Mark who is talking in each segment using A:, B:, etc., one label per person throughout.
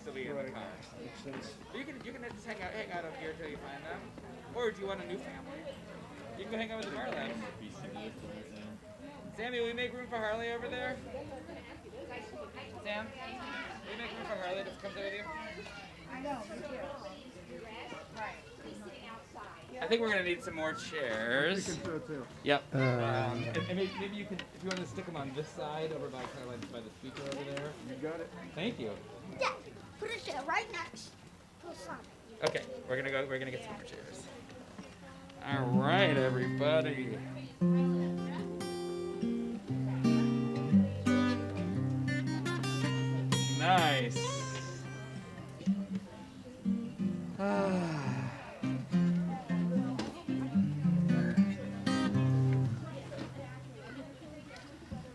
A: still be in the car. You can just hang out up here till you find them. Or do you want a new family? You can go hang out with the Marlins. Sammy, will we make room for Harley over there? Sam, will we make room for Harley to come sit with you?
B: I know, me too. Right.
A: I think we're gonna need some more chairs.
C: We can throw too.
A: Yep. And maybe you can, if you want to stick them on this side, over by by the speaker over there.
C: You got it.
A: Thank you.
B: Yeah, put it there, right next to the sun.
A: Okay, we're gonna get some more chairs. All right, everybody. Nice.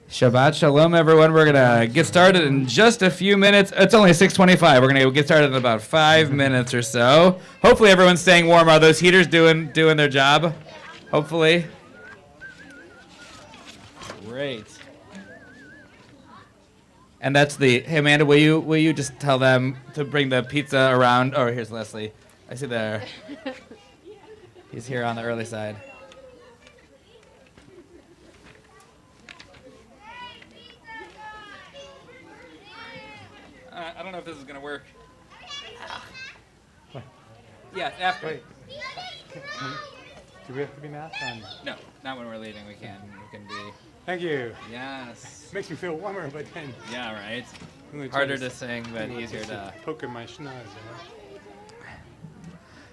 A: Shabbat Shalom, everyone. We're going to get started in just a few minutes. It's only 6:25. We're going to get started in about 5 minutes or so. Hopefully everyone's staying warm. Are those heaters doing their job? Hopefully. Great. And that's the, hey, Amanda, will you just tell them to bring the pizza around? Oh, here's Leslie. I see there. He's here on the early side. I don't know if this is going to work. Yeah, after.
C: Wait. Do we have to be masked on?
A: No, not when we're leaving. We can be.
C: Thank you.
A: Yes.
C: Makes me feel warmer, but then
A: Yeah, right.
C: I'm gonna try
A: Harder to sing, but easier to.
C: poking my schnoz.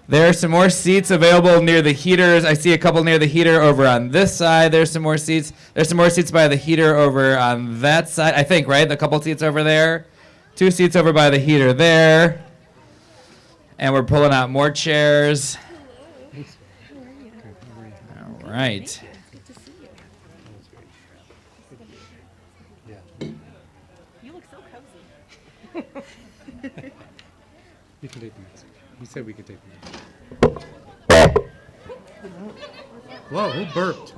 A: There are some more seats available near the heaters. I see a couple near the heater over on this side. There's some more seats. There's some more seats by the heater over on that side. I think, right? A couple seats over there. 2 seats over by the heater there. And we're pulling out more chairs. All right.
B: You look so cozy.
C: You can take the mask. He said we could take the mask. Whoa, who burped?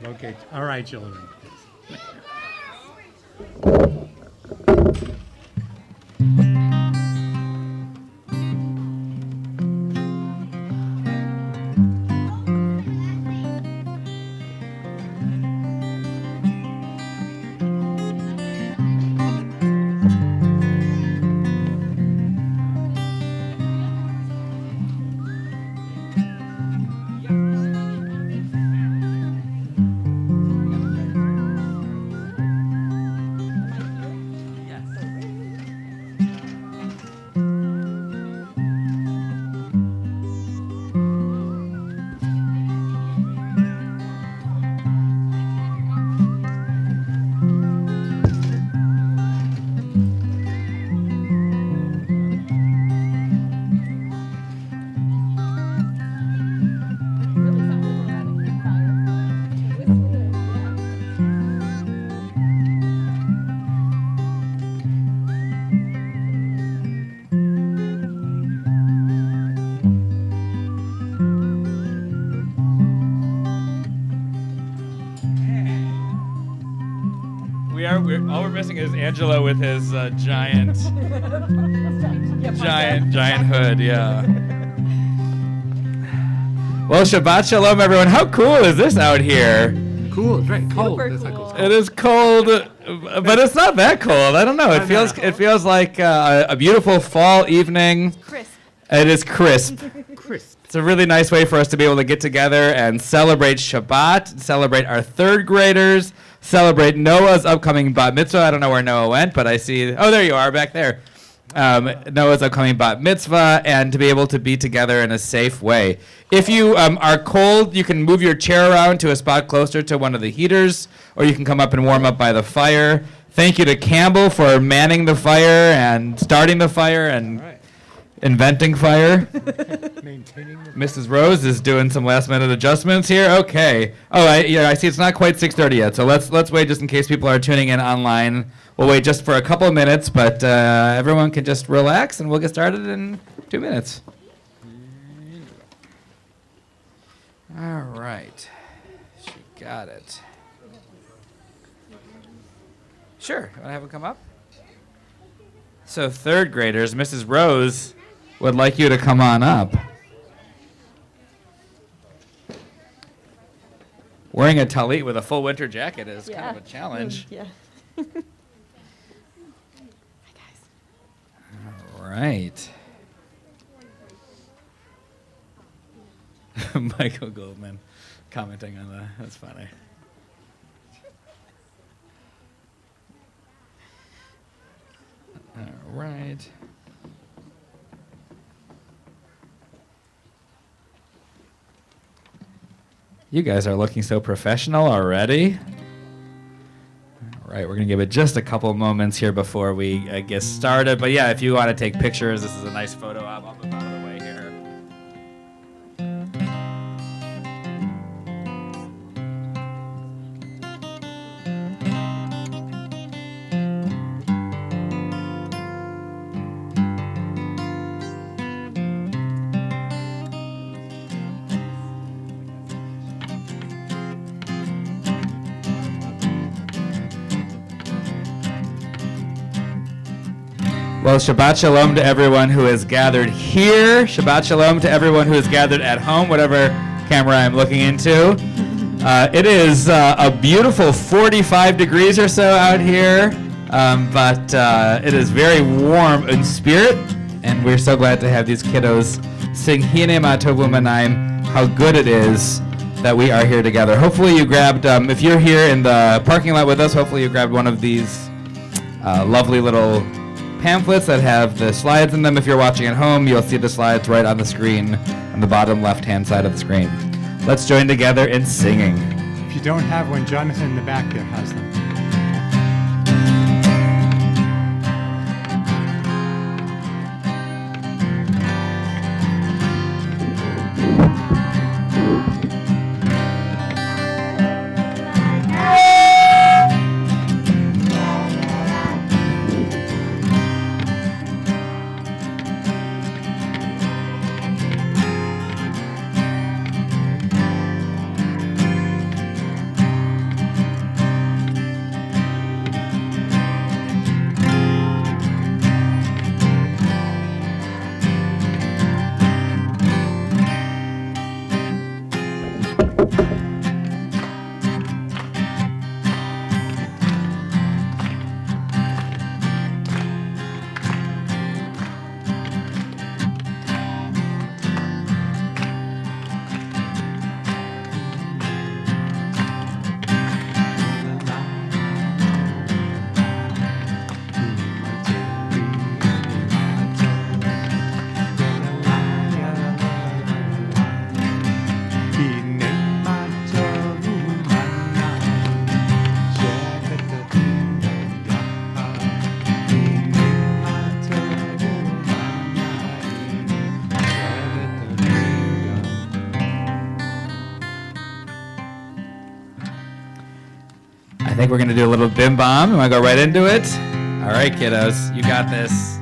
C: Okay. All right, children.
A: All we're missing is Angelo with his giant hood. Yeah. Well, Shabbat Shalom, everyone. How cool is this out here?
C: Cool. It's right. Cold.
B: Super
C: That's
B: cool.
C: how cool.
A: It is cold, but it's not that cold. I don't know. It feels like a beautiful fall evening.
B: Crisp.
A: It is crisp.
C: Crisp.
A: It's a really nice way for us to be able to get together and celebrate Shabbat, celebrate our third graders, celebrate Noah's upcoming bat mitzvah. I don't know where Noah went, but I see. Oh, there you are, back there. Noah's upcoming bat mitzvah, and to be able to be together in a safe way. If you are cold, you can move your chair around to a spot closer to one of the heaters, or you can come up and warm up by the fire. Thank you to Campbell for manning the fire and starting the fire and inventing fire.
C: Maintaining the
A: Mrs. Rose is doing some last-minute adjustments here. Okay. Oh, I see. It's not quite 6:30 yet, so let's wait just in case people are tuning in online. We'll wait just for a couple of minutes, but everyone can just relax, and we'll get started in 2 minutes. All right. She got it. Sure. You want to have him come up? So third graders, Mrs. Rose would like you to come on up. Wearing a talit with a full winter jacket is kind of a challenge.
D: Yeah.
A: All right. Michael Goldman commenting on that. That's funny. All right. You guys are looking so professional already. All right, we're going to give it just a couple moments here before we get started. But yeah, if you want to take pictures, this is a nice photo op. I'll move out of the way here. Well, Shabbat Shalom to everyone who is gathered here. Shabbat Shalom to everyone who is gathered at home, whatever camera I'm looking into. It is a beautiful 45 degrees or so out here, but it is very warm in spirit, and we're so glad to have these kiddos sing Hine Ma Tovu Manayim, how good it is that we are here together. Hopefully you grabbed, if you're here in the parking lot with us, hopefully you grabbed one of these lovely little pamphlets that have the slides in them. If you're watching at home, you'll see the slides right on the screen on the bottom left-hand side of the screen. Let's join together in singing.
C: If you don't have one, Jonathan in the back there has them.
A: I think we're going to do a little bim bom. You want to go right into it? All right, kiddos, you got this.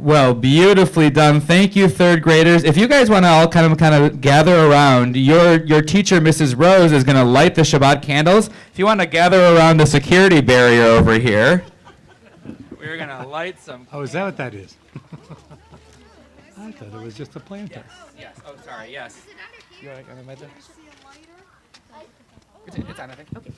A: Well, beautifully done. Thank you, third graders. If you guys want to all kind of gather around, your teacher, Mrs. Rose, is going to light the Shabbat candles. If you want to gather around the security barrier over here, we're going to light some.
C: Oh, is that what that is? I thought it was just a planter.
A: Yes. Oh, sorry. Yes. You want to come in, It's on, I think.
D: Okay.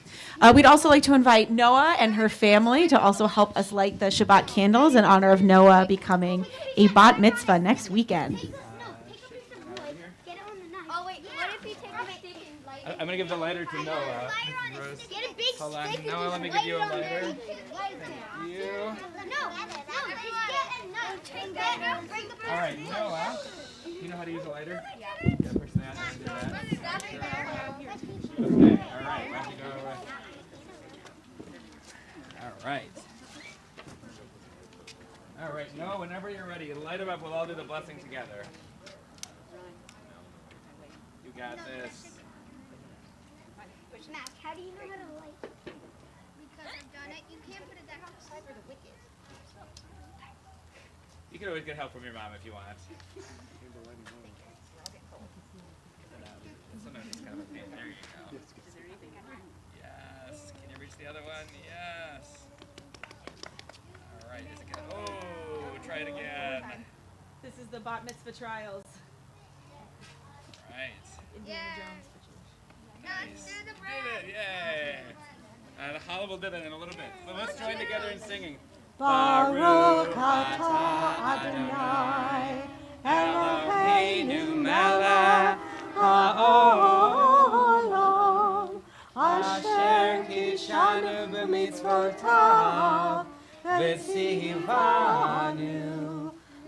D: We'd also like to invite Noah and her family to also help us light the Shabbat candles in honor of Noah becoming a bat mitzvah next weekend.
B: No, take a piece of wood, get it on the knife. Oh, wait, what if you take a stick and light it?
A: I'm going to give the lighter to Noah.
B: Get a big
A: Hold on.
B: stick and
A: Noah,
B: just
A: let me
B: light
A: give you
B: it
A: a
B: on there.
A: lighter.
B: You.
A: You.
B: No, just get a knife. Take that out, break the
A: All right, Noah. You know how to use a lighter? Yeah. Push that and do that.
B: Stop it there.
A: Okay, all right. Why don't you go away? All right. All right, Noah, whenever you're ready, light them up. We'll all do the blessing together. You got this.
B: Mac, how do you know how to light? Because I've done it. You can't put it that outside for the wicked.
A: You can always get help from your mom if you want. Sometimes it's kind of a pain. There you go. Yes. Can you reach the other one? Yes. All right. Is it good? Oh, try it again.
D: This is the bat mitzvah trials.
A: All right.
B: Yeah.
A: Nice. Did it. Yay. And Hala will do that in a little bit. But let's join together in singing.
D: Baruch atah Adonai Eloheinu melech haolam asher kishanu b'mitzvotav v'tzivanu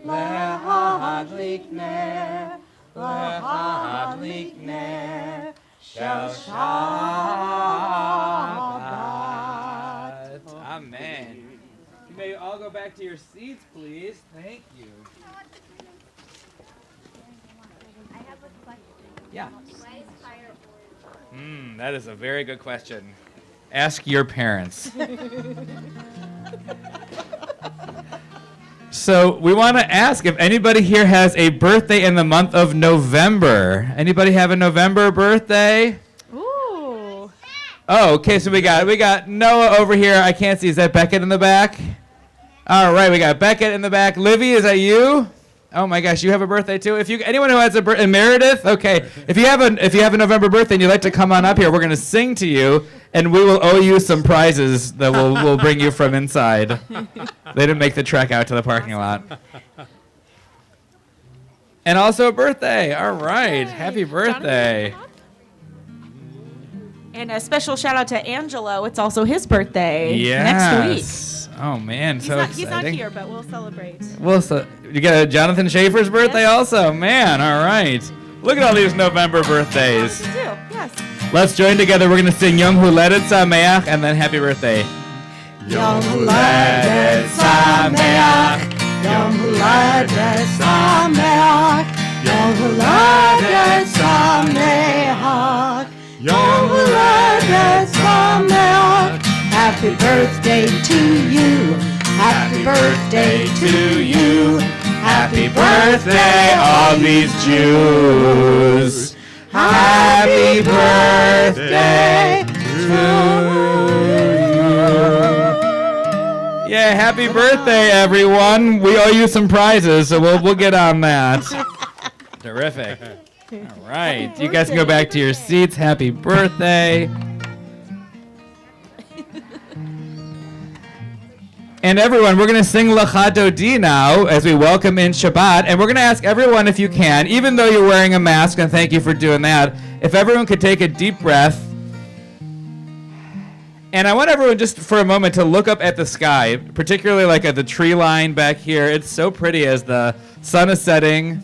D: lehadlik ner shel Shabbat.
A: Amen. You may all go back to your seats, please. Thank you.
B: I have a question.
A: Yeah.
B: Why is fire
A: That is a very good question. Ask your parents. So we want to ask if anybody here has a birthday in the month of November. Anybody have a November birthday?
D: Ooh.
A: Oh, okay. So we got Noah over here. I can't see. Is that Beckett in the back? All right, we got Beckett in the back. Livy, is that you? Oh my gosh, you have a birthday too. Anyone who has a birthday, Meredith, okay. If you have a November birthday and you'd like to come on up here, we're gonna sing to you, and we will owe you some prizes that we'll bring you from inside. They didn't make the trek out to the parking lot. And also a birthday. All right, happy birthday.
D: And a special shout out to Angelo. It's also his birthday next week.
A: Yes. Oh man,
D: He's
A: so
D: not
A: exciting.
D: here, but we'll celebrate.
A: You got a Jonathan Schaefer's birthday
D: Yes.
A: also? Man, all right. Look at all these November birthdays.
D: We do, yes.
A: Let's join together. We're going to sing Yom Huledet Sameach and then Happy Birthday.
D: Yom Huledet Sameach, Yom Huledet Sameach, Yom Huledet Sameach, Yom Huledet Sameach. Happy birthday to you. Happy birthday to you.
A: Happy birthday, all these Jews. Happy birthday to you. Yeah, happy birthday, everyone. We owe you some prizes, so we'll get on that. Terrific. All right. You guys can go back to your seats. Happy birthday. And everyone, we're going to sing Lecha Dodi now as we welcome in Shabbat. And we're going to ask everyone, if you can, even though you're wearing a mask, and thank you for doing that, if everyone could take a deep breath. And I want everyone just for a moment to look up at the sky, particularly like at the tree line back here. It's so pretty as the sun is setting.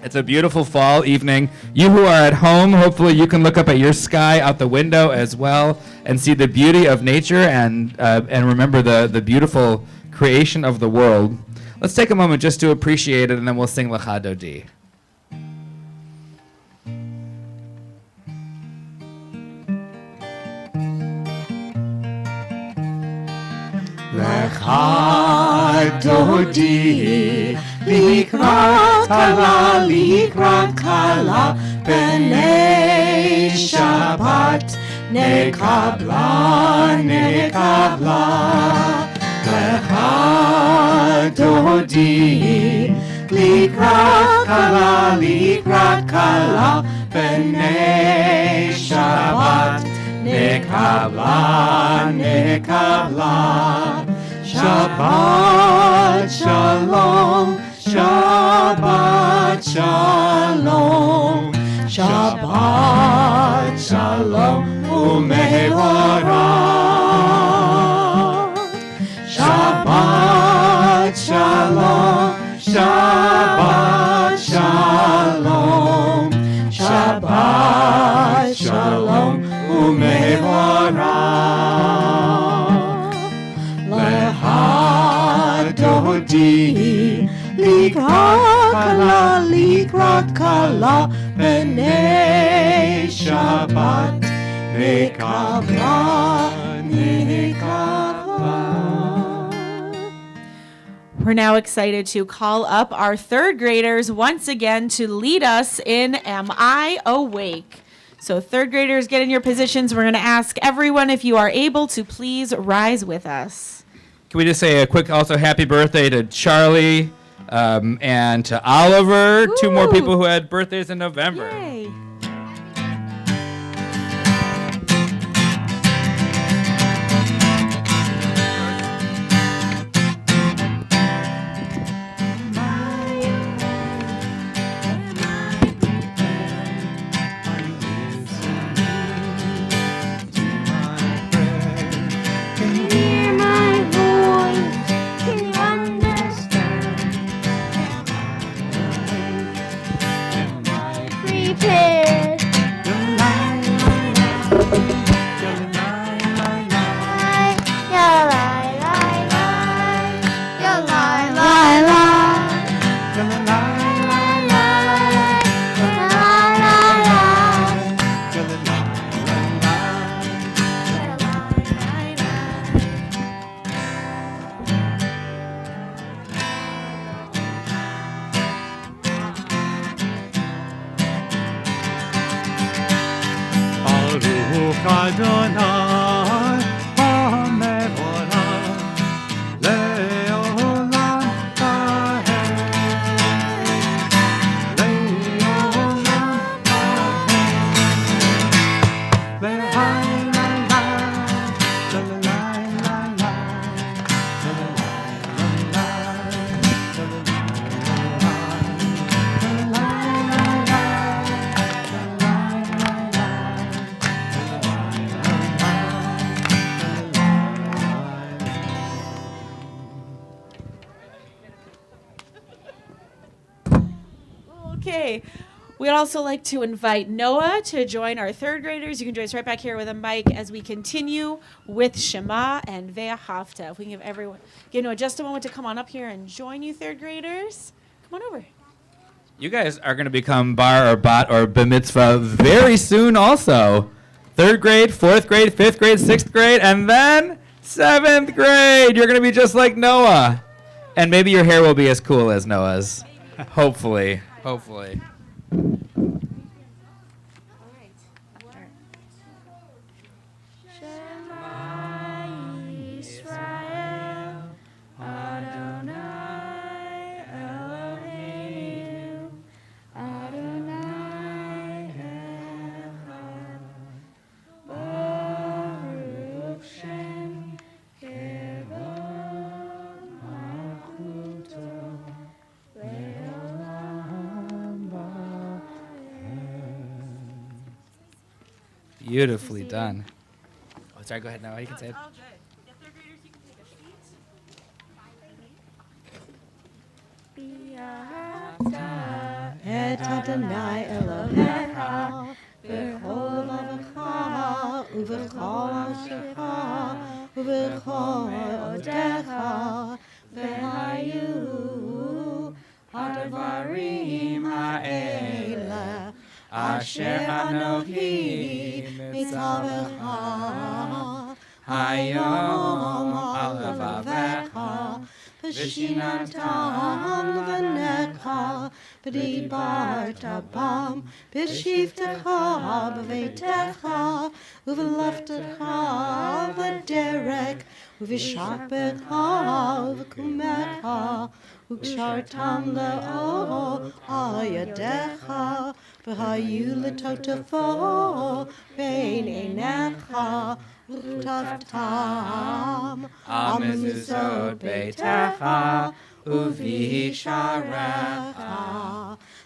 A: It's a beautiful fall evening. You who are at home, hopefully you can look up at your sky out the window as well and see the beauty of nature and remember the beautiful creation of the world. Let's take a moment just to appreciate it, and then we'll sing Lecha Dodi.
D: Lecha Dodi, Likrat Kala, B'nei Shabbat, Nekabla. Lecha Dodi, Likrat Kala, B'nei Shabbat,
E: Nekabla, nekabla. Shabbat shalom, Shabbat shalom, Shabbat shalom u'mehora. Shabbat shalom, Shabbat shalom, Shabbat shalom u'mehora. Lehadodi likra kala b'nei Shabbat nekabla.
D: We're now excited to call up our third graders once again to lead us in Am I Awake? So third graders, get in your positions. We're going to ask everyone if you are able to please rise with us.
A: Can we just say a quick also happy birthday to Charlie and to Oliver, two more
D: Ooh.
A: people who had birthdays in November.
D: Yay.
B: Hear my voice, can you understand? Prepared.
E: Baruch Adonai ba'mevorah le'olam va'ed. Le'olam va'ed. Le'la-la-la, la-la-la-la-la,
D: Okay. We'd also like to invite Noah to join our third graders. You can join us right back here with a mic as we continue with Shema and Ve'ahavta. If we can give Noah just a moment to come on up here and join you third graders. Come on over.
A: You guys are going to become bar or bat or b'mitzvah very soon also. Third grade, fourth grade, fifth grade, sixth grade, and then seventh grade. You're going to be just like Noah. And maybe your hair will be as cool as Noah's. Hopefully. Hopefully. Beautifully done. Oh, sorry, go ahead, Noah. You can say it.
D: Oh, good. The third graders, you can take a seat.
F: Et Adonai Elohecha, b'chol lavacha, u'b'chol ashecha, u'b'chol odecha, v'hayu ha'dvarim ha'ele, asher Anochi mitzavecha, hayom al levavecha, v'shinatam levanecha, v'dibarta bam, v'shivtecha b'veitecha, u'v'leftecha v'derek, ובשבתך ובקומך, וקשרתם לאור על ידיך, והיו לטוטפו בין עיניך, וכתבתם על מזוזות ביתך ובשעריך,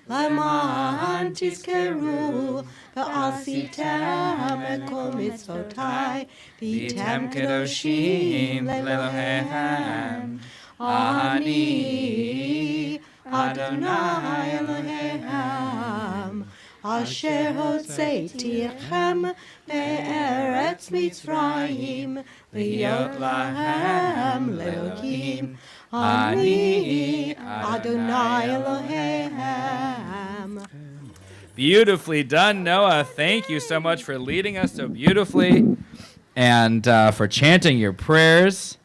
F: למען תזכרו ועשיתם את כל מצוותי, והייתם קדושים לאלוהיהם. אני אדוני אלוהיהם, אשר הוצאתי אתכם מארץ מצרים, להיות להם לאלוהים. אני אדוני אלוהיהם.
A: Beautifully done, Noah. Thank you so much for leading us so beautifully and for chanting your prayers.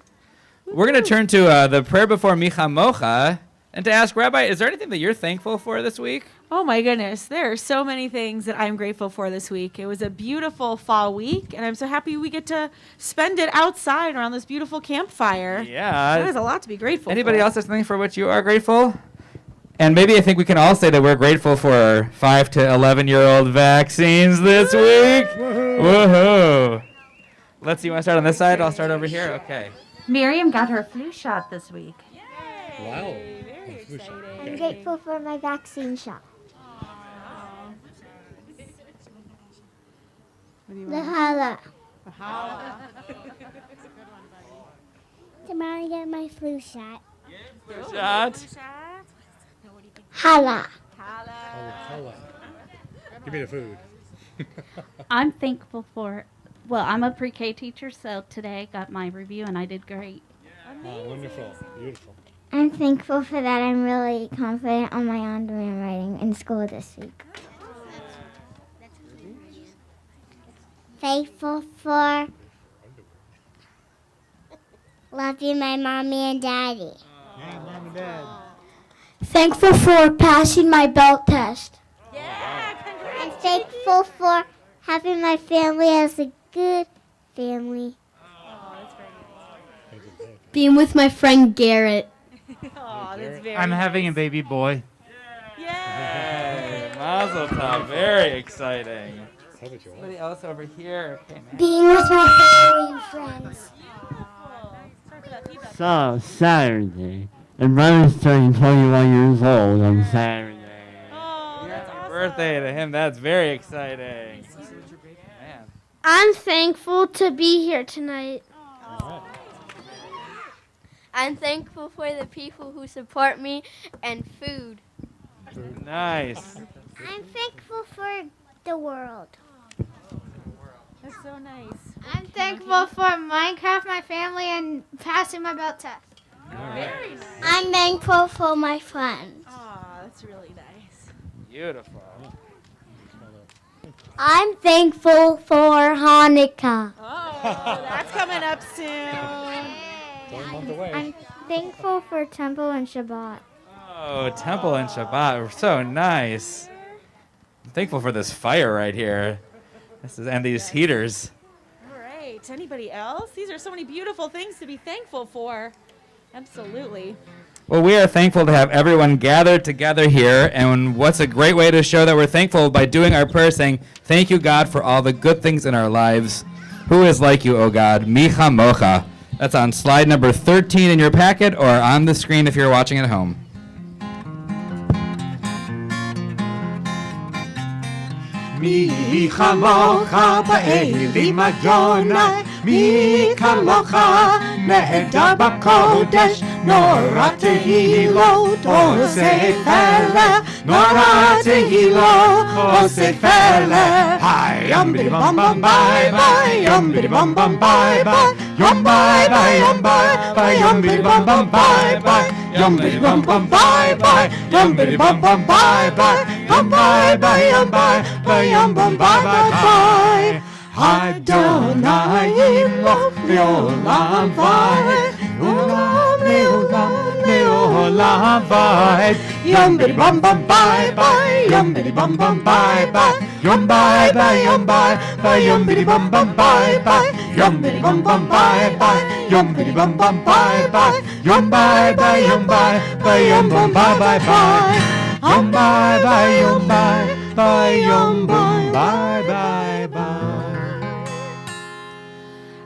A: We're going to turn to the prayer before Micha Mocha and to ask, Rabbi, is there anything that you're thankful for this week?
D: Oh my goodness, there are so many things that I'm grateful for this week. It was a beautiful fall week, and I'm so happy we get to spend it outside around this beautiful campfire.
A: Yeah.
D: That is a lot to be grateful
A: Anybody
D: for.
A: else have something for which you are grateful? And maybe I think we can all say that we're grateful for 5 to 11-year-old vaccines this week. Woohoo! Let's see, you want to start on this side? I'll start over here. Okay.
G: Miriam got her flu shot this week.
C: Wow.
D: Very exciting.
B: I'm grateful for my vaccine shot. The challah. Tomorrow I get my flu shot.
A: Shot.
B: Challah.
C: Holla. Give me the food.
G: I'm thankful for, well, I'm a pre-K teacher, so today I got my review and I did great.
C: Wonderful. Beautiful.
B: I'm thankful for that. I'm really confident on my on-demand writing in school this week. Thankful for loving my mommy and daddy.
C: Yeah, Mom and Dad.
B: Thankful for passing my belt test.
D: Yeah,
B: I'm thankful for having my family as a good family. Being with my friend Garrett.
D: Oh, that's very
E: I'm having a baby boy.
D: Yay!
A: Hey, Mazel Tov. Very exciting.
C: Tell what you want.
A: Somebody else over here. Okay, man.
B: Being with my family and friends.
E: So, Saturday. And Brother's turning 21 years old on Saturday.
D: Oh, that's
A: Happy
D: awesome.
A: birthday to him. That's very exciting. Man.
B: I'm thankful to be here tonight. I'm thankful for the people who support me and food.
A: Nice.
B: I'm thankful for the world.
D: That's so nice.
B: I'm thankful for Minecraft, my family, and passing my belt test.
D: Very nice.
B: I'm thankful for my friends.
D: Oh, that's really nice.
A: Beautiful.
B: I'm thankful for Hanukkah.
D: Oh, that's coming up soon.
C: Don't month away.
B: I'm thankful for Temple and Shabbat.
A: Oh, Temple and Shabbat. So nice. I'm thankful for this fire right here. And these heaters.
D: All right. Anybody else? These are so many beautiful things to be thankful for. Absolutely.
A: Well, we are thankful to have everyone gathered together here. And what's a great way to show that we're thankful by doing our prayer saying, thank you, God, for all the good things in our lives. Who is like you, O God? Micha Mocha. That's on slide number 13 in your packet or on the screen if you're watching at home.
E: מי כמוך באלים אדוני, מי כמוך נהדר בקודש, נורא תהילות עושה פלא, נורא תהילות עושה פלא. יום בידי בום בום ביי ביי, יום בידי בום בום ביי ביי, יום ביי ביי יום ביי ביי, יום בידי בום בום ביי ביי, יום בידי בום בום ביי ביי, יום בידי בום בום ביי ביי, יום ביי ביי יום ביי ביי, יום בום ביי ביי ביי. אדוני ימלוך לעולם ועד, לעולם לעולם לעולם ועד. יום בידי בום בום ביי ביי, יום בידי בום בום ביי ביי, Yum bye bye, yum bye bye, yum biddy bum bum bye bye, yum biddy bum bum bye bye, yum biddy bum bum bye bye, yum bye bye, yum bye bye, yum bum bye bye bye, yum bye bye, yum bye bye, yum bum bye bye bye.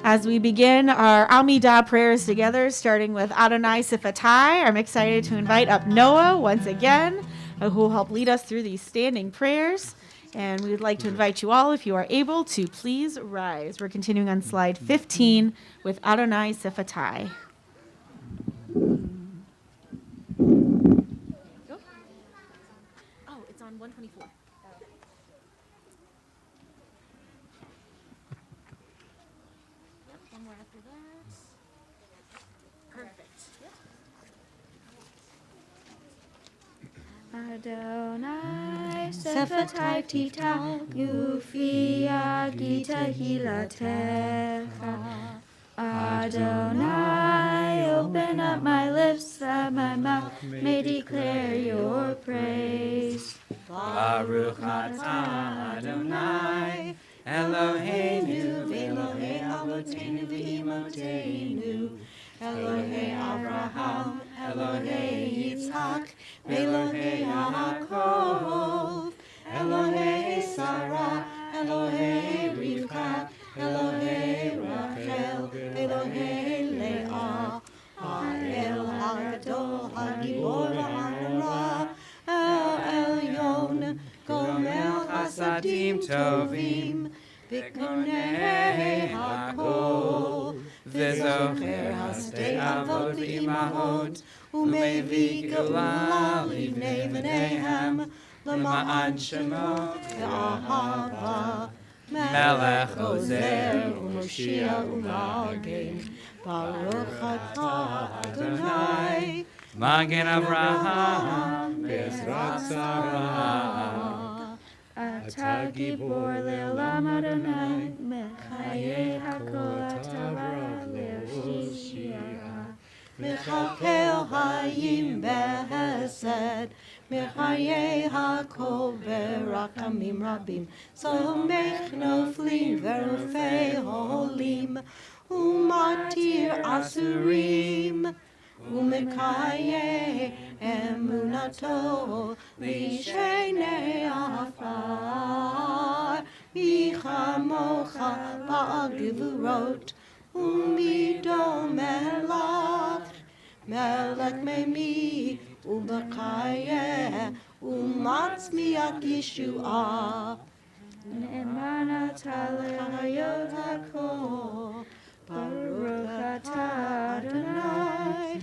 D: As we begin our Amidah prayers together, starting with Adonai Sifatai, I'm excited to invite up Noah once again, who will help lead us through these standing prayers. And we would like to invite you all, if you are able, to please rise. We're continuing on slide 15 with Adonai Sifatai. Oh, it's on 124. One more after that. Perfect.
F: Adonai Sefatai Tita Yufia Gita Hilatecha. Adonai, open up my lips that my mouth may declare your praise.
A: Baruch atah Adonai Eloheinu
F: Elohei Avoteinu v'Imoteinu, Elohei Avraham, Elohei Yitzhak, Elohei Yaakov, Elohei Sarah, Elohei Rivka, Elohei Rachel, Elohei Leah, Ha'el Ha'gadol Ha'gibor Ha'ara, El Elyon, Gomel Chasadim Tovim, V'konei Hakol, V'zocher Hasdei Avot V'imahot, U'mevi Geula Livnei V'neihem, L'ma'an Shemo V'ahava, Melech Ozer U'Moshiach U'Magen, Baruch atah Adonai,
A: Magen Avraham
E: Bezrat Sarah,
F: Atah Gibor Le'olam Adonai, Mechaye Hakol Atah Le'Oshia, Mechakel Hayim Behesed, Mechaye Hakol Be'Rakamim Rabim, Somech Noflim Verufei Holim, Umatir Asurim, Umekaye emunato lishenei afar, michamocha ba'agivurot, umido melach, melech memi, ubekaye, umatzmiat Yeshua, ne'emanata le'hayot hakol, Baruch atah Adonai,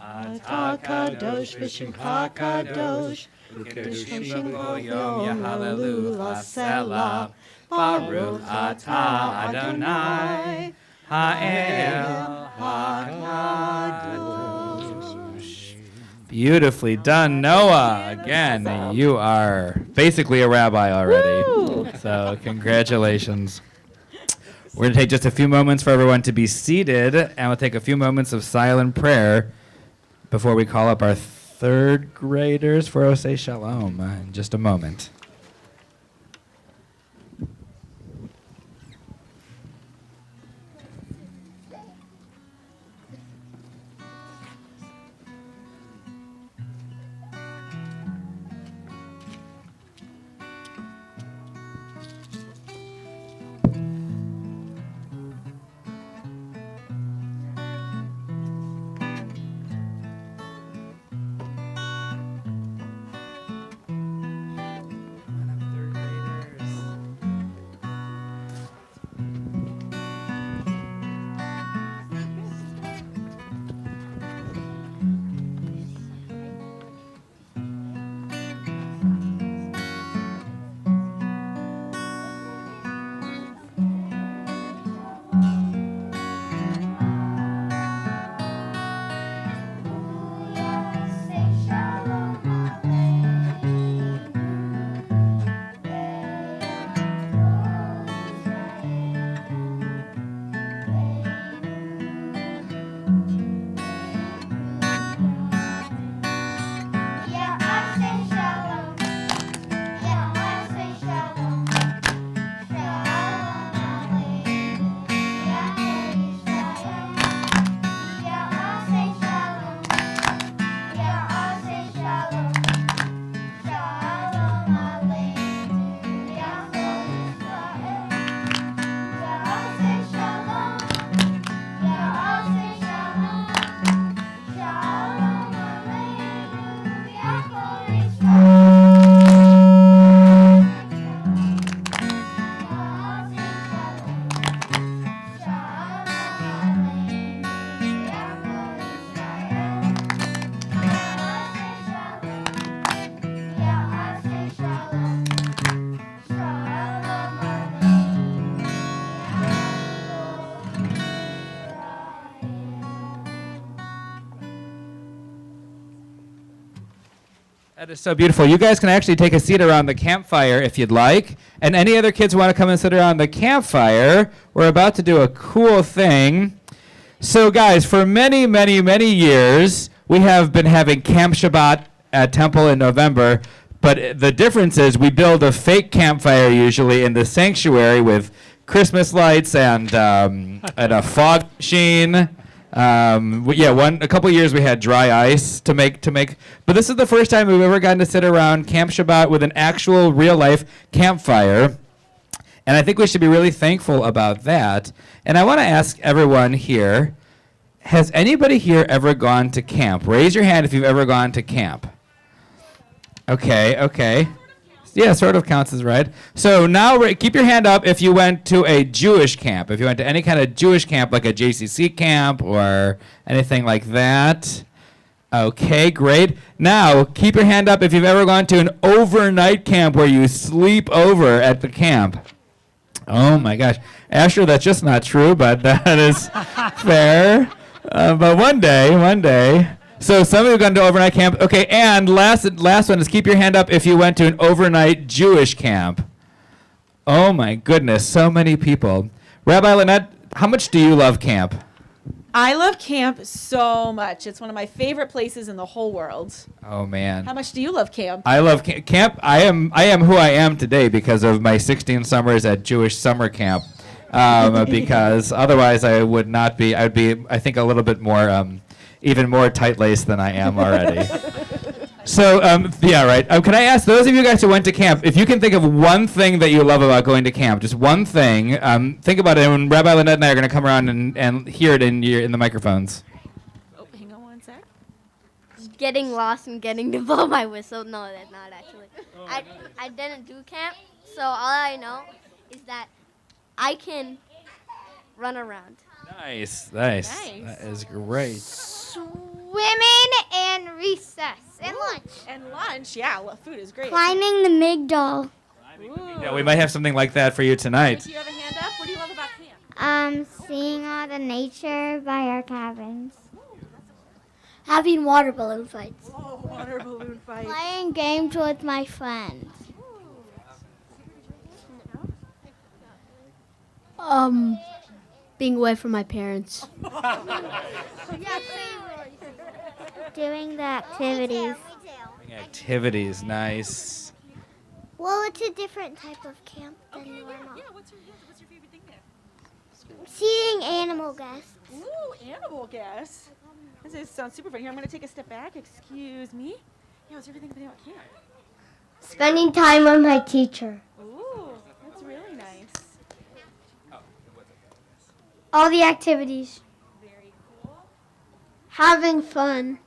F: Atah kadosh v'shimcha kadosh, v'kadoshim shemcho yom yahalelu l'selah.
A: Baruch atah Adonai Ha'el HaKadosh. Beautifully done, Noah. Again, you are basically a rabbi already. So congratulations. We're going to take just a few moments for everyone to be seated, and we'll take a few moments of silent prayer before we call up our third graders for Osei Shalom in just a moment. That is so beautiful. You guys can actually take a seat around the campfire if you'd like. And any other kids who want to come and sit around the campfire, we're about to do a cool thing. So guys, for many, many, many years, we have been having Camp Shabbat at Temple in November. But the difference is we build a fake campfire usually in the sanctuary with Christmas lights and a fog machine. A couple years we had dry ice to make, but this is the first time we've ever gotten to sit around Camp Shabbat with an actual real life campfire. And I think we should be really thankful about that. And I want to ask everyone here, has anybody here ever gone to camp? Raise your hand if you've ever gone to camp. Okay. Yeah, sort of counts as right. So now keep your hand up if you went to a Jewish camp. If you went to any kind of Jewish camp, like a JCC camp or anything like that. Okay, great. Now, keep your hand up if you've ever gone to an overnight camp where you sleep over at the camp. Oh my gosh. Asher, that's just not true, but that is fair. But one day. So some of you have gone to overnight camp. Okay, and last one is keep your hand up if you went to an overnight Jewish camp. Oh my goodness, so many people. Rabbi Lynette, how much do you love camp?
D: I love camp so much. It's one of my favorite places in the whole world.
A: Oh man.
D: How much do you love camp?
A: I love camp. I am who I am today because of my 16 summers at Jewish summer camp. Because otherwise I would not be. I'd be, I think, a little bit more. Even more tight-laced than I am already. So, yeah, right. Can I ask those of you guys who went to camp, if you can think of one thing that you love about going to camp, just one thing, think about it, and Rabbi Lynette and I are going to come around and hear it in the microphones.
D: Oh, hang on one sec.
H: Getting lost and getting to blow my whistle. No, that's not actually. I didn't do camp, so all I know is that I can run around.
A: Nice. That is great.
B: Swimming and recess and lunch.
D: And lunch, yeah, food is great.
B: Climbing the Migdal.
A: Yeah, we might have something like that for you tonight.
D: Do you have a hand up? What do you love about camp?
B: Seeing all the nature by our cabins.
H: Having water balloon fights.
D: Oh, water balloon fight.
B: Playing games with my friends.
H: Being away from my parents.
B: Doing the activities.
A: Activities, nice.
B: Well, it's a different type of camp than normal.
D: Yeah, what's your favorite thing there?
B: Seeing animal guests.
D: Ooh, animal guests. This sounds super fun. Here, I'm going to take a step back. Excuse me. Yeah, what's everything about camp?
B: Spending time with my teacher.
D: Ooh, that's really nice.
H: All the activities.
D: Very cool.
H: Having fun.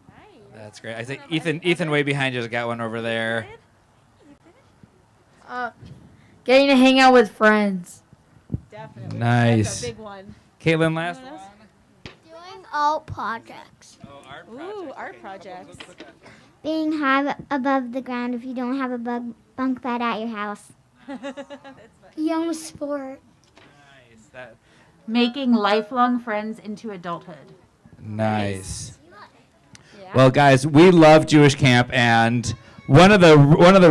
D: Nice.
A: That's great. I think Ethan way behind you has got one over there.
F: Getting to hang out with friends.
D: Definitely.
A: Nice.
D: That's a big one.
A: Caitlin, last one.
B: Doing alt projects.
D: Ooh, art projects.
B: Being high above the ground if you don't have a bunk bed at your house. Young sport.
A: Nice.
F: Making lifelong friends into adulthood.
A: Nice.
D: Yeah.
A: Well, guys, we love Jewish camp, and one of the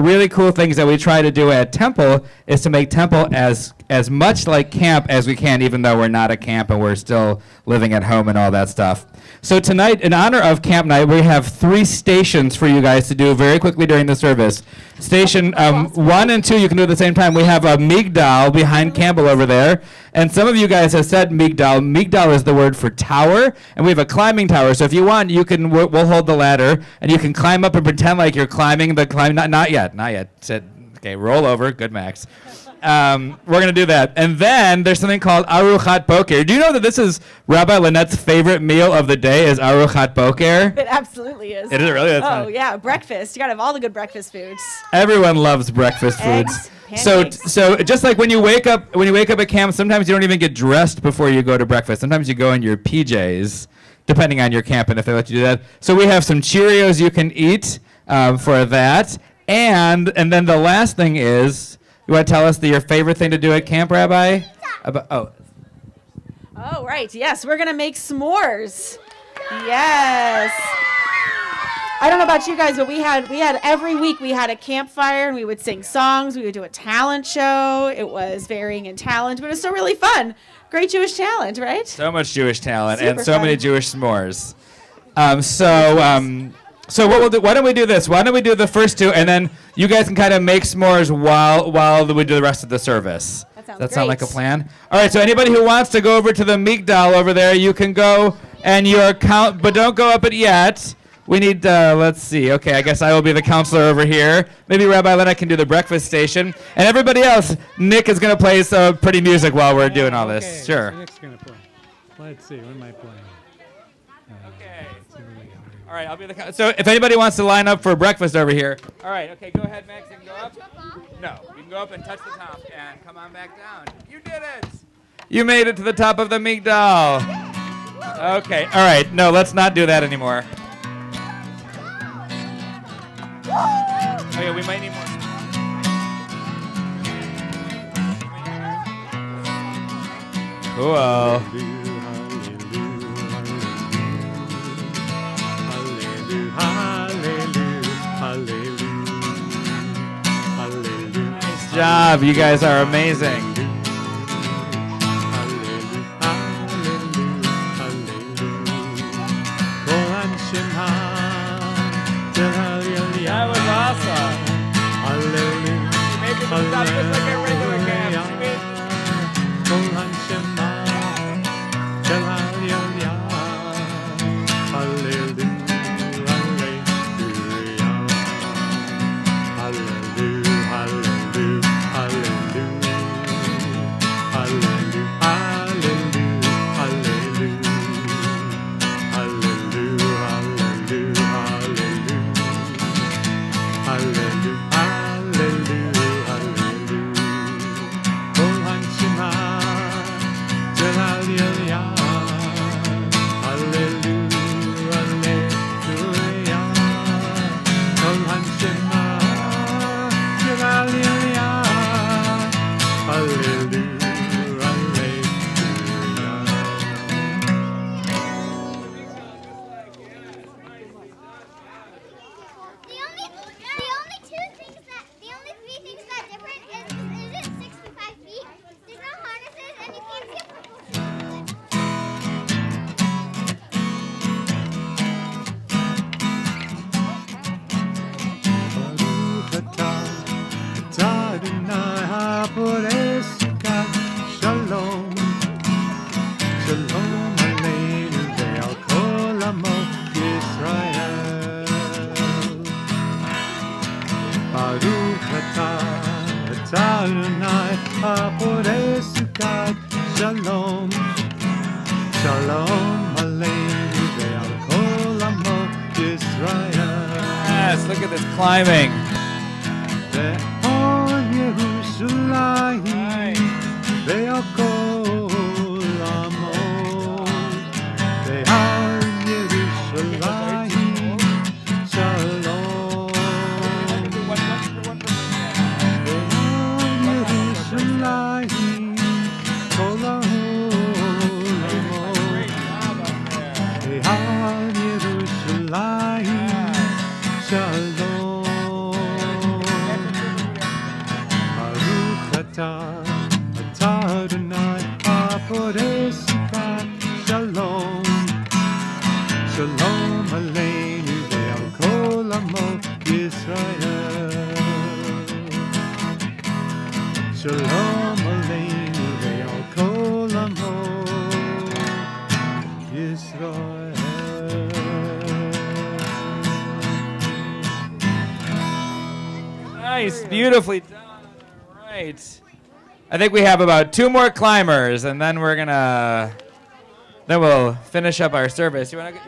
A: really cool things that we try to do at Temple is to make Temple as much like camp as we can, even though we're not at camp and we're still living at home and all that stuff. So tonight, in honor of camp night, we have 3 stations for you guys to do very quickly during the service. Station 1 and 2, you can do at the same time. We have a Migdal behind Campbell over there. And some of you guys have said Migdal. Migdal is the word for tower, and we have a climbing tower. So if you want, you can. We'll hold the ladder, and you can climb up and pretend like you're climbing the climb. Not yet. Sit. Okay, roll over. Good, Max. We're going to do that. And then there's something called Aruchat Boker. Do you know that this is Rabbi Lynette's favorite meal of the day is Aruchat Boker?
D: It absolutely is.
A: It is really? That's
D: Oh,
A: fun.
D: yeah, breakfast. You got to have all the good breakfast foods.
A: Everyone loves breakfast foods.
D: Eggs,
A: So
D: pancakes.
A: just like when you wake up at camp, sometimes you don't even get dressed before you go to breakfast. Sometimes you go in your PJs, depending on your camp and if they let you do that. So we have some Cheerios you can eat for that. And then the last thing is, you want to tell us your favorite thing to do at camp, Rabbi?
D: Oh, right. Yes, we're going to make s'mores. Yes. I don't know about you guys, but we had every week we had a campfire and we would sing songs. We would do a talent show. It was varying in talent, but it was still really fun. Great Jewish talent, right?
A: So much Jewish talent and
D: Super
A: so many
D: fun.
A: Jewish s'mores. So what we'll do? Why don't we do this? Why don't we do the first two, and then you guys can kind of make s'mores while we do the rest of the service.
D: That sounds
A: Does that sound
D: great.
A: like a plan? All right. So anybody who wants to go over to the migdal over there, you can go and your count, but don't go up it yet. We need. Let's see. Okay, I guess I will be the counselor over here. Maybe Rabbi Lena can do the breakfast station, and everybody else. Nick is gonna play some pretty music while we're doing all this.
C: Okay,
A: Sure.
C: so Nick's gonna play. Let's see. What am I playing?
A: Okay.
C: Let's see what we got.
A: All right, I'll be the. So if anybody wants to line up for breakfast over here. All right. Okay. Go ahead, Max. You can go up. No, you can go up and touch the top and come on back down. You did it. You made it to the top of the migdal. Okay. All right. No, let's not do that anymore. Oh yeah, we might need more. Cool. Nice job. You guys are amazing. That was awesome. You made it to the top just like a regular camp. You made-
B: The only three things that different is it 65 feet? There's no harnesses and you can't see a purple.
E: Shalom, Shalom Aleinu ve'al kol amo Yisrael. Baruch atah Adonai haporei sukat. Shalom, Shalom Aleinu ve'al kol amo Yisrael.
A: Yes, look at this climbing.
E: Ve'ol Yerushalayim ve'al kol amo. Ve'al Yerushalayim Shalom. Ve'al Yerushalayim kol amo. Ve'al Yerushalayim Shalom. Baruch atah Adonai haporei sukat. Shalom, Shalom Aleinu ve'al kol amo Yisrael. Shalom Aleinu ve'al kol amo Yisrael.
A: Nice, beautifully done. All right. I think we have about 2 more climbers, and then we'll finish up our service. You want to?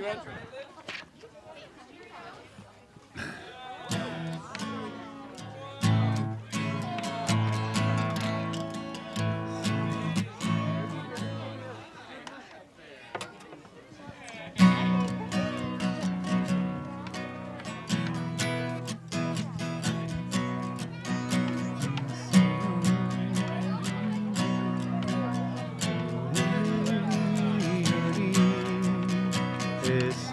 E: It's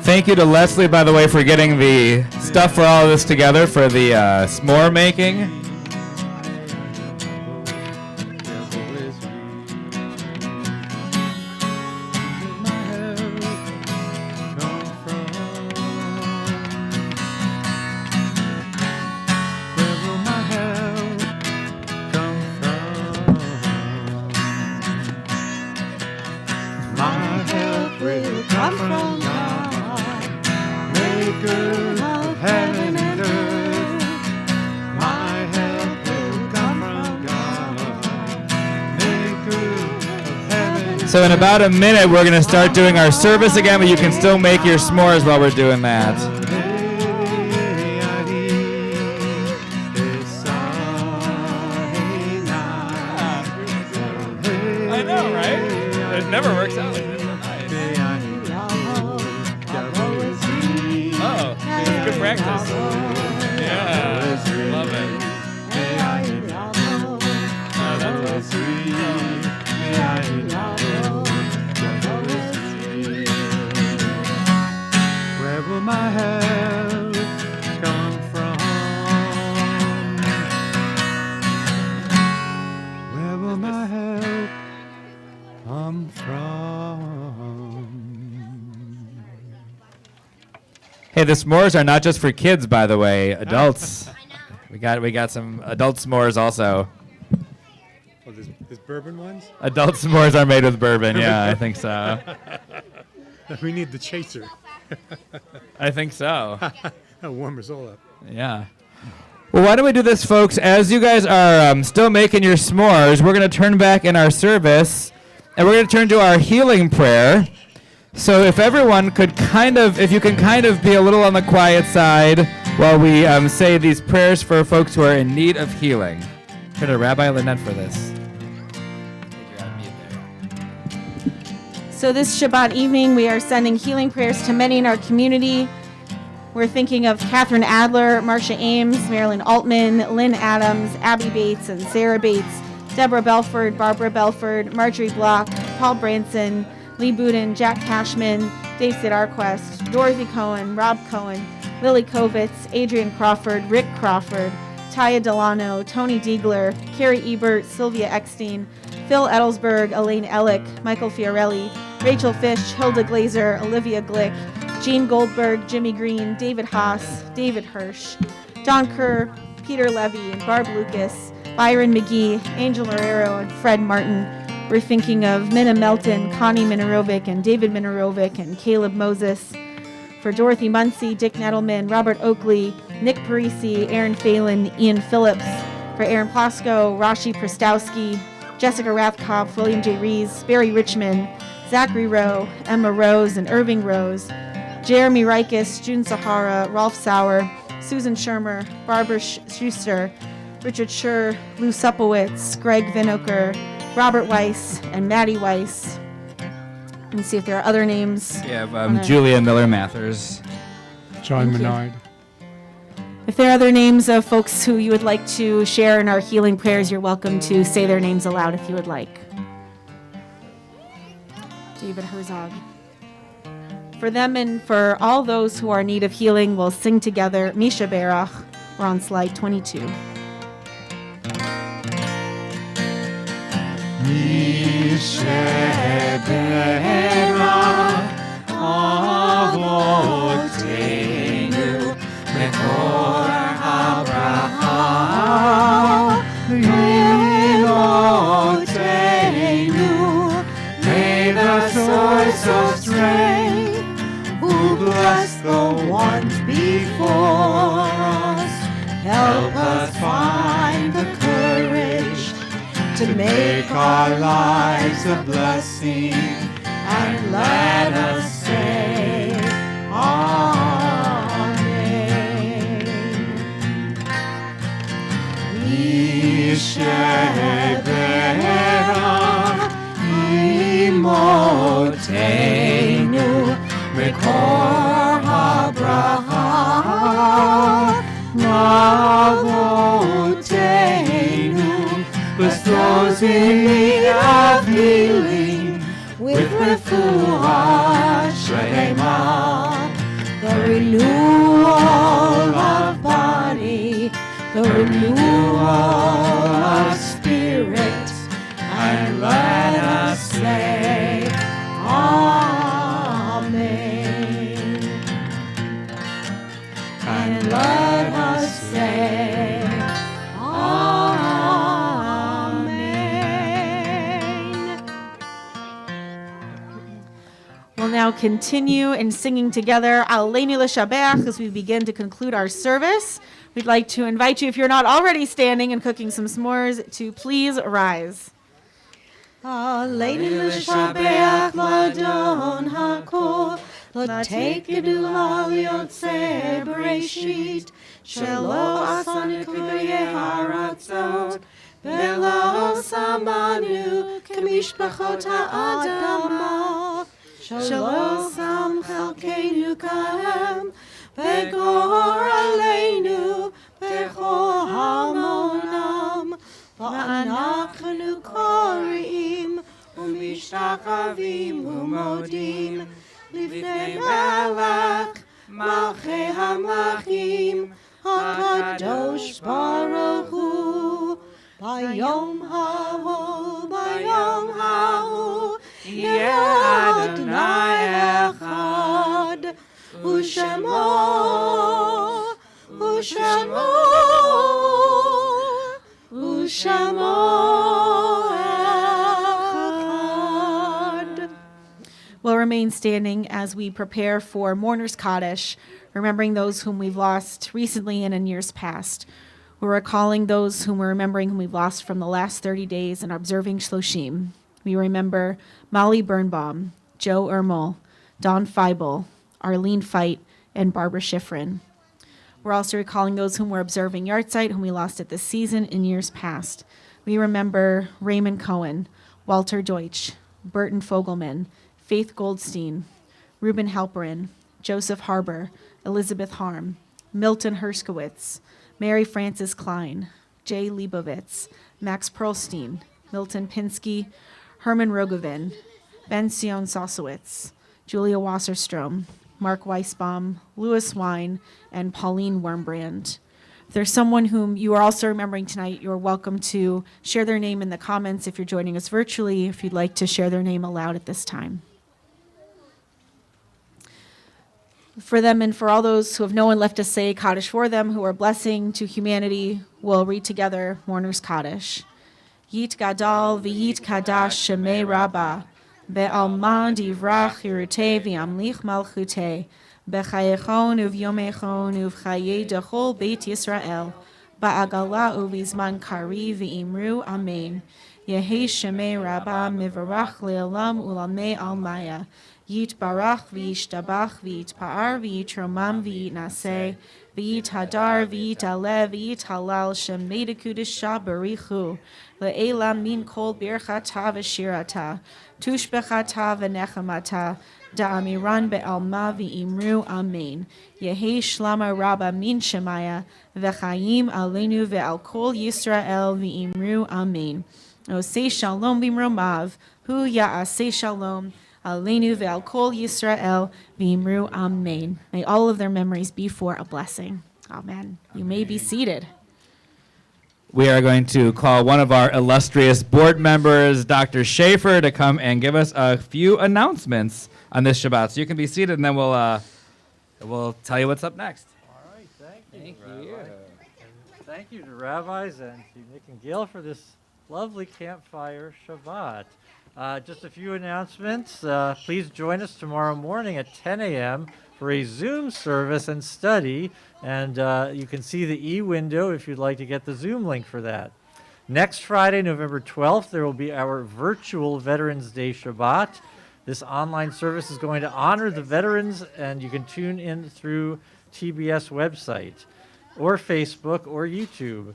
A: Thank you to Leslie, by the way, for getting the stuff for all of this together for the s'more making. So in about a minute, we're going to start doing our service again, but you can still make your s'mores while we're doing that. I know, right? It never works out like this. Oh, good practice. Yeah, love it. Oh, that's awesome.
E: Where will my help come from? Where will my help come from?
A: Hey, the s'mores are not just for kids, by the way. Adults. We got some adult s'mores also.
C: Oh, there's bourbon ones?
A: Adult s'mores are made with bourbon. Yeah, I think so.
C: We need the chaser.
A: I think so.
C: That'll warm us all up.
A: Yeah. Well, why don't we do this, folks? As you guys are still making your s'mores, we're going to turn back in our service, and we're going to turn to our healing prayer. So if everyone could if you can be a little on the quiet side while we say these prayers for folks who are in need of healing. Turn to Rabbi Lynette for this.
D: So this Shabbat evening, we are sending healing prayers to many in our community. We're thinking of Catherine Adler, Marcia Ames, Marilyn Altman, Lynn Adams, Abby Bates, and Sarah Bates, Deborah Belford, Barbara Belford, Marjorie Block, Paul Branson, Lee Budin, Jack Cashman, Dave Sidarquest, Dorothy Cohen, Rob Cohen, Lily Kovitz, Adrian Crawford, Rick Crawford, Taya Delano, Tony Diegler, Carrie Ebert, Sylvia Eckstein, Phil Edelsberg, Elaine Ellick, Michael Fiorelli, Rachel Fish, Hilda Glazer, Olivia Glick, Jean Goldberg, Jimmy Green, David Haas, David Hirsch, Don Kerr, Peter Levy, and Barb Lucas, Byron McGee, Angel Herrero, and Fred Martin. We're thinking of Minna Melton, Connie Minarovic, and David Minarovic, and Caleb Moses. For Dorothy Muncie, Dick Nettleman, Robert Oakley, Nick Parisi, Aaron Phelan, Ian Phillips. For Aaron Plasko, Rashi Prostowski, Jessica Rathkopf, William J. Rees, Barry Richmond, Zachary Rowe, Emma Rose, and Irving Rose. Jeremy Rikis, June Sahara, Rolf Sauer, Susan Shermer, Barbara Schuster, Richard Schur, Lou Supowitz, Greg Vinoker, Robert Weiss, and Maddie Weiss. Let me see if there are other names.
A: Yeah, Julia Miller-Mathers.
C: John
D: Thank you.
C: Menard.
D: If there are other names of folks who you would like to share in our healing prayers, you're welcome to say their names aloud if you would like. David Herzog. For them and for all those who are in need of healing, we'll sing together Misha Berach. We're on slide 22.
E: Misha Berach Avotenu Mekor Abraham Lilotenu. May the source of strength who bless the ones before us help us find the courage to make our lives a blessing, and let us say, Amen. Misha Berach Imotenu Mekor Abraham Avotenu. Bless those in need of healing with refuah shlema. renewal of body, the renewal of spirit, and let us say, Amen. And let us say, Amen.
D: We'll now continue in singing together Aleinu L'Shabach as we begin to conclude our service. We'd like to invite you, if you're not already standing and cooking some s'mores, to please rise.
E: Aleinu l'shabeach l'adon hakol, l'tekedu l'yotzei b'reshit, shelo asanu k'vayei haratzot, velo samanu k'mishpachot ha'adama, shelo sam chelkeinu kahem, v'gor aleinu b'chol hamonam, ואנחנו קוראים ומשתחווים ומודים לפני מלך מלכי המלכים הקדוש ברוך הוא. ביום ההוא יהיה אדוני אחד
D: We'll remain standing as we prepare for Mourner's Kaddish, remembering those whom we've lost recently and in years past. We're recalling those whom we're remembering whom we've lost from the last 30 days and observing Shloshim. We remember Molly Birnbaum, Joe Ermel, Don Feibel, Arlene Feit, and Barbara Schifrin. We're also recalling those whom we're observing Yartzeit, whom we lost at this season in years past. We remember Raymond Cohen, Walter Deutsch, Burton Fogelman, Faith Goldstein, Reuben Halperin, Joseph Harbour, Elizabeth Harm, Milton Herskowitz, Mary Frances Klein, Jay Leibovitz, Max Perlstein, Milton Pinsky, Herman Rogovin, Ben Sion Sosowitz, Julia Wasserstrom, Mark Weisbaum, Louis Wine, and Pauline Wormbrand. If there's someone whom you are also remembering tonight, you're welcome to share their name in the comments if you're joining us virtually, if you'd like to share their name aloud at this time. For them and for all those who have no one left to say Kaddish for them, who are a blessing to humanity, we'll read together Mourner's Kaddish. Yit Gadal v'yit Kadash Shemei Rabbah, Be'alman divrach hirutei v'yamlich malchutei, B'chayechon uv'yomechon uv'chayei dechol Beit Yisrael, Ba'agala uv'izman kari v'imru Amen. Yehei Shemei Rabbah mivarach le'olam ulamei almaya, Yit barach v'yishtabach v'yitpa'ar v'yitromam v'yitnaseh, v'yithadar v'yitalev v'yithalal Shemei dekudesha barichu, le'elam min kol birchata v'shirata, tushbechata v'nechamata, da'amiran be'alma v'imru Amen. Yehei shlama rabba min shemaya, v'chayim aleinu ve'al kol Yisrael v'imru Amen. Osei shalom b'mromav, hu ya'asei shalom, aleinu ve'al kol Yisrael v'imru Amen. May all of their memories be for a blessing. Amen. You may be seated.
A: We are going to call one of our illustrious board members, Dr. Schaefer, to come and give us a few announcements on this Shabbat. So you can be seated, and then we'll tell you what's up next.
I: All right, thank you. Thank you to rabbis and to Nick and Gail for this lovely campfire Shabbat. Just a few announcements. Please join us tomorrow morning at 10 a.m. for a Zoom service and study. And you can see the e-window if you'd like to get the Zoom link for that. Next Friday, November 12th, there will be our virtual Veterans Day Shabbat. This online service is going to honor the veterans, and you can tune in through TBS website or Facebook or YouTube.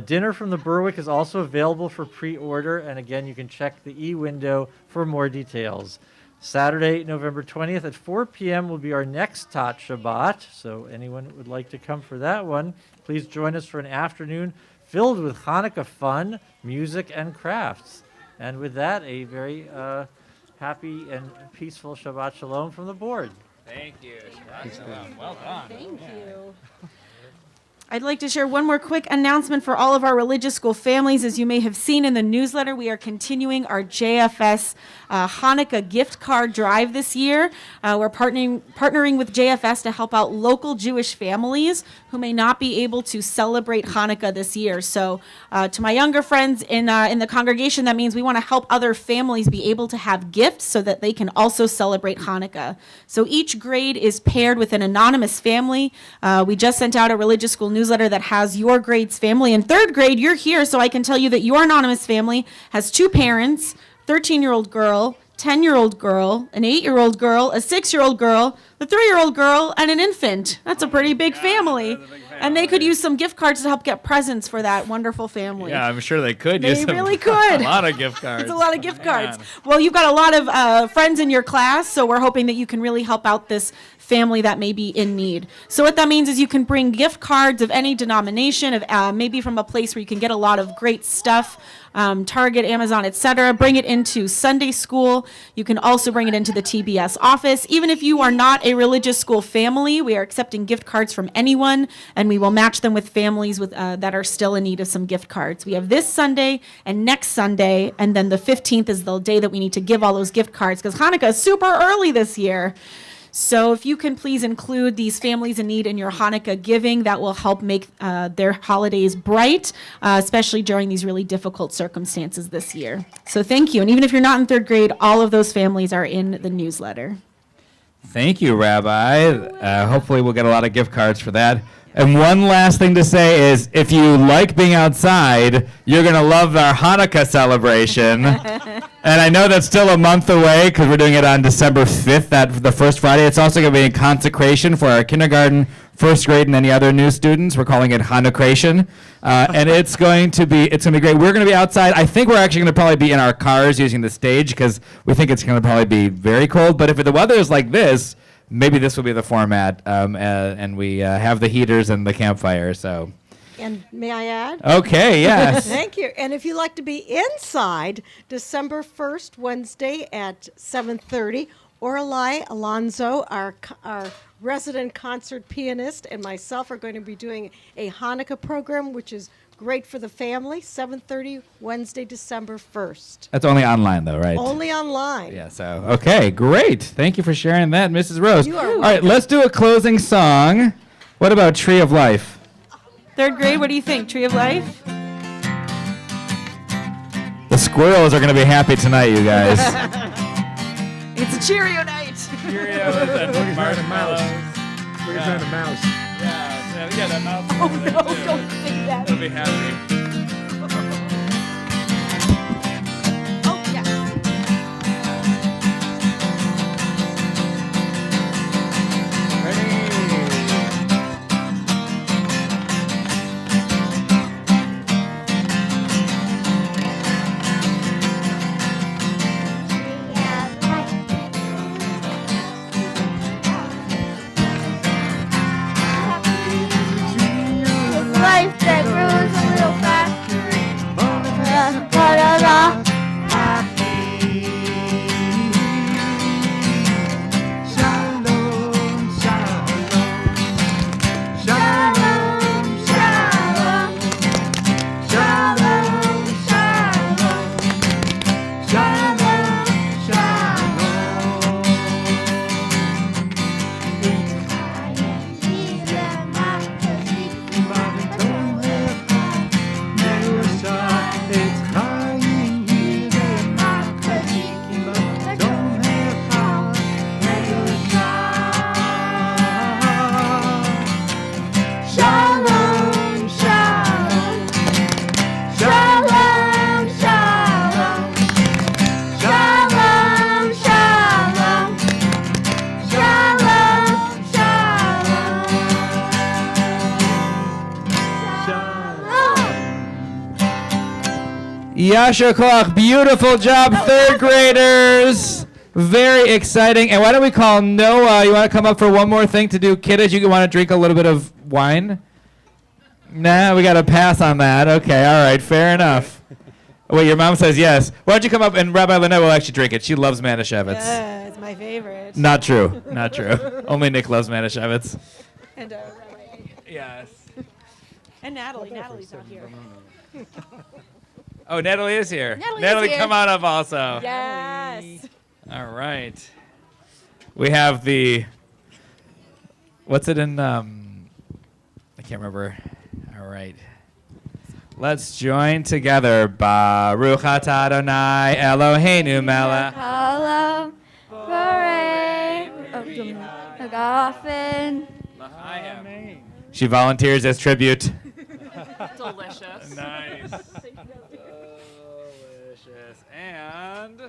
I: Dinner from the Berwick is also available for pre-order, and again, you can check the e-window for more details. Saturday, November 20th at 4 p.m. will be our next Tot Shabbat, so anyone who would like to come for that one, please join us for an afternoon filled with Hanukkah fun, music, and crafts. And with that, a very happy and peaceful Shabbat Shalom from the board.
A: Thank you. Well done.
D: Thank you. I'd like to share one more quick announcement for all of our religious school families. As you may have seen in the newsletter, we are continuing our JFS Hanukkah gift card drive this year. We're partnering with JFS to help out local Jewish families who may not be able to celebrate Hanukkah this year. So to my younger friends in the congregation, that means we want to help other families be able to have gifts so that they can also celebrate Hanukkah. So each grade is paired with an anonymous family. We just sent out a religious school newsletter that has your grade's family. In third grade, you're here, so I can tell you that your anonymous family has 2 parents, 13-year-old girl, 10-year-old girl, an 8-year-old girl, a 6-year-old girl, a 3-year-old girl, and an infant. That's a pretty big family. And they could use some gift cards to help get presents for that wonderful family.
A: Yeah, I'm sure they could.
D: They really could.
A: A lot of gift cards.
D: It's a lot of gift cards. Well, you've got a lot of friends in your class, so we're hoping that you can really help out this family that may be in need. So what that means is you can bring gift cards of any denomination, of maybe from a place where you can get a lot of great stuff, Target, Amazon, etc. Bring it into Sunday school. You can also bring it into the TBS office. Even if you are not a religious school family, we are accepting gift cards from anyone, and we will match them with families that are still in need of some gift cards. We have this Sunday and next Sunday, and then the 15th is the day that we need to give all those gift cards because Hanukkah is super early this year. So if you can please include these families in need in your Hanukkah giving, that will help make their holidays bright, especially during these really difficult circumstances this year. So thank you. And even if you're not in third grade, all of those families are in the newsletter.
A: Thank you, Rabbi. Hopefully we'll get a lot of gift cards for that. And one last thing to say is, if you like being outside, you're going to love our Hanukkah celebration. And I know that's still a month away because we're doing it on December 5th, the first Friday. It's also going to be a consecration for our kindergarten, first grade, and any other new students. We're calling it Hanukkration. And it's going to be great. We're going to be outside. I think we're actually going to probably be in our cars using the stage because we think it's going to probably be very cold. But if the weather is like this, maybe this will be the format, and we have the heaters and the campfire. So,
J: and may I add?
A: Okay, yes.
J: Thank you. And if you'd like to be inside, December 1st, Wednesday at 7:30, Orlai Alonso, our resident concert pianist, and myself are going to be doing a Hanukkah program, which is great for the family. 7:30, Wednesday, December 1st.
A: That's only online, though, right?
J: Only online.
A: Yeah, so, okay, great. Thank you for sharing that, Mrs. Rose.
J: You are
A: All right, let's do a closing song. What about Tree of Life?
D: Third grade, what do you think? Tree of Life?
A: The squirrels are going to be happy tonight, you guys.
D: It's a Cheerio night.
A: Cheerios and marshmallows.
C: We're going to find a mouse.
A: Yeah, that mouse.
D: Oh, no, don't say that.
A: They'll be happy.
D: Oh, yes.
F: Life that grows a little faster. Da-da-da.
A: Yasha Koch, beautiful job, third graders. Very exciting. And why don't we call Noah? You want to come up for one more thing to do Kiddush? You want to drink a little bit of wine? Nah, we got to pass on that. Okay, all right, fair enough. Wait, your mom says yes. Why don't you come up and Rabbi Lynette will actually drink it. She loves Manischewitz.
D: Yeah, it's my favorite.
A: Not true. Not true. Only Nick loves Manischewitz.
D: And Rabbi.
A: Yes.
D: And Natalie. Natalie's not here.
A: Oh, Natalie is here.
D: Natalie is here.
A: Come on up also.
D: Yes.
A: All right. We have the, what's it in, I can't remember. All right. Let's join together. Baruch atah Adonai Eloheinu melech.
F: Hello, Agafen.
A: She volunteers as tribute.
D: Delicious.
A: Nice. Delicious. And go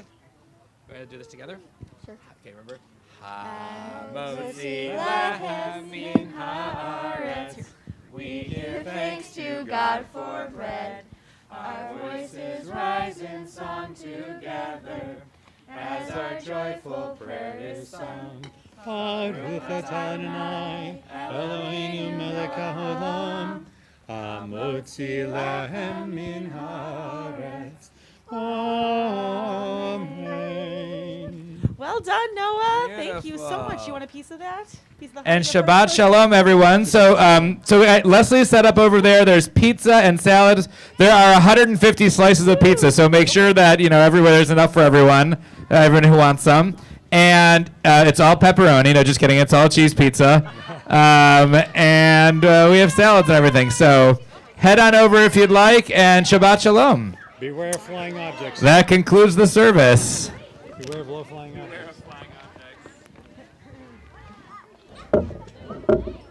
A: ahead and do this together.
F: Sure.
A: Okay, remember? Hamotzi lahem min haaretz.
F: We give thanks to God for bread. Our voices rise in song together as our joyful prayer is sung.
C: Baruch atah Adonai Eloheinu melech haolam hamotzi lahem min haaretz. Amen.
D: Well done, Noah. Thank you so much.
A: Beautiful.
D: You want a piece of that? Piece of the
A: And
D: honey
A: Shabbat
D: dip?
A: Shalom, everyone. So, Leslie's set up over there. There's pizza and salads. There are 150 slices of pizza. So make sure that everywhere there's enough for everyone who wants some. And it's all pepperoni. No, just kidding. It's all cheese pizza. And we have salads and everything. So head on over if you'd like. And Shabbat Shalom.
C: Beware of flying objects.
A: That concludes the service.
C: Beware of low flying objects.
A: Beware of flying objects.